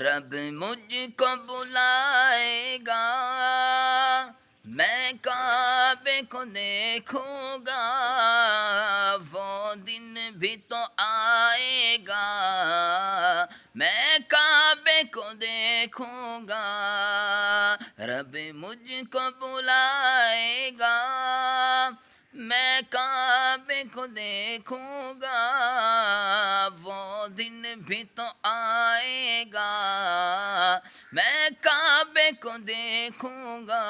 رب مجھ کو بلائے گا، میں کعبے کو دیکھوں گا، وہ دن بھی تو آئے گا، میں کعبے کو دیکھوں گا، رب مجھ کو بلائے گا، میں کعبے کو دیکھوں گا، وہ دن بھی تو آئے گا، میں کعبے کو دیکھوں گا،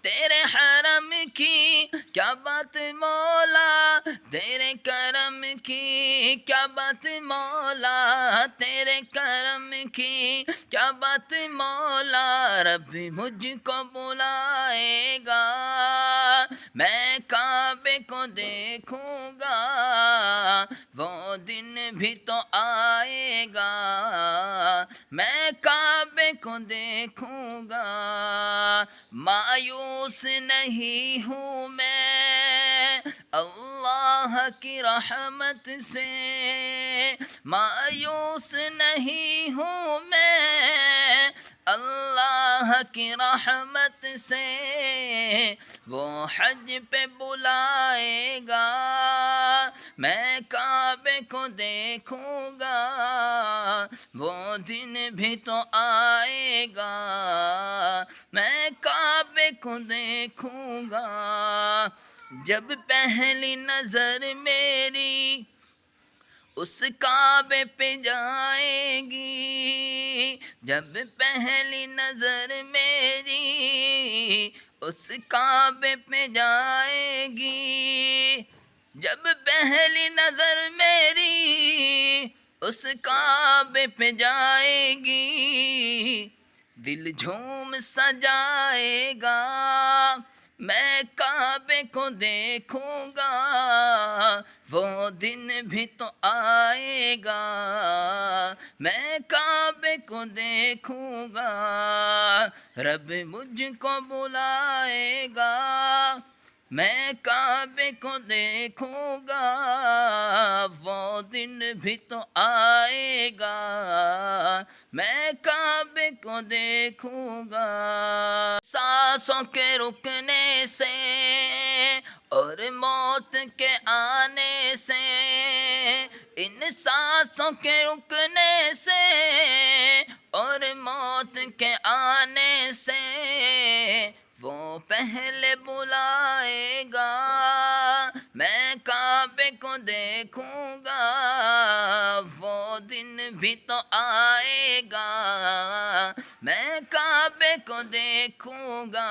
تیرے حرم کی کیا بات مولا، تیرے کرم کی کیا بات مولا، تیرے کرم کی کیا بات مولا، رب مجھ کو بلائے گا، میں کعبے کو دیکھوں گا، وہ دن بھی تو آئے گا، میں کعبے کو دیکھوں گا، مایوس نہیں ہوں میں اللہ کی رحمت سے، مایوس نہیں ہوں میں اللہ کی رحمت سے، وہ حج پہ بلائے گا، میں کعبے کو دیکھوں گا، وہ دن بھی تو آئے گا، میں کعبے کو دیکھوں گا، جب پہلی نظر میری اس کعبے پہ جائے گی، جب پہلی نظر میری اس کعبے پہ جائے گی، جب پہلی نظر میری اس کعبے پہ جائے گی، دل جھوم سجائے گا، میں کعبے کو دیکھوں گا، وہ دن بھی تو آئے گا، میں کعبے کو دیکھوں گا، رب مجھ کو بلائے گا، میں کعبے کو دیکھوں گا، وہ دن بھی تو آئے گا، میں کعبے کو دیکھوں گا، سانسوں کے رکنے سے اور موت کے آنے سے، ان سانسوں کے رکنے سے اور موت کے آنے سے، وہ پہلے بلائے گا، میں کعبے کو دیکھوں گا، وہ دن بھی تو آئے گا، میں کعبے کو دیکھوں گا،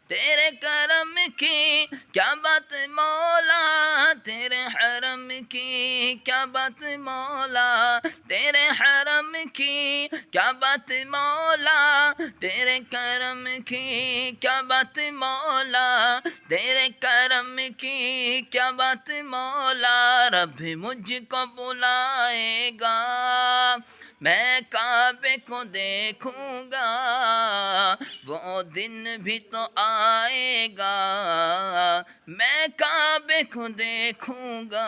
تیرے کرم کی کیا بات مولا، تیرے حرم کی کیا بات مولا، تیرے حرم کی کیا بات مولا، تیرے کرم کی کیا بات مولا، تیرے کرم کی کیا بات مولا، رب مجھ کو بلائے گا، میں کعبے کو دیکھوں گا، وہ دن بھی تو آئے گا، میں کعبے کو دیکھوں گا۔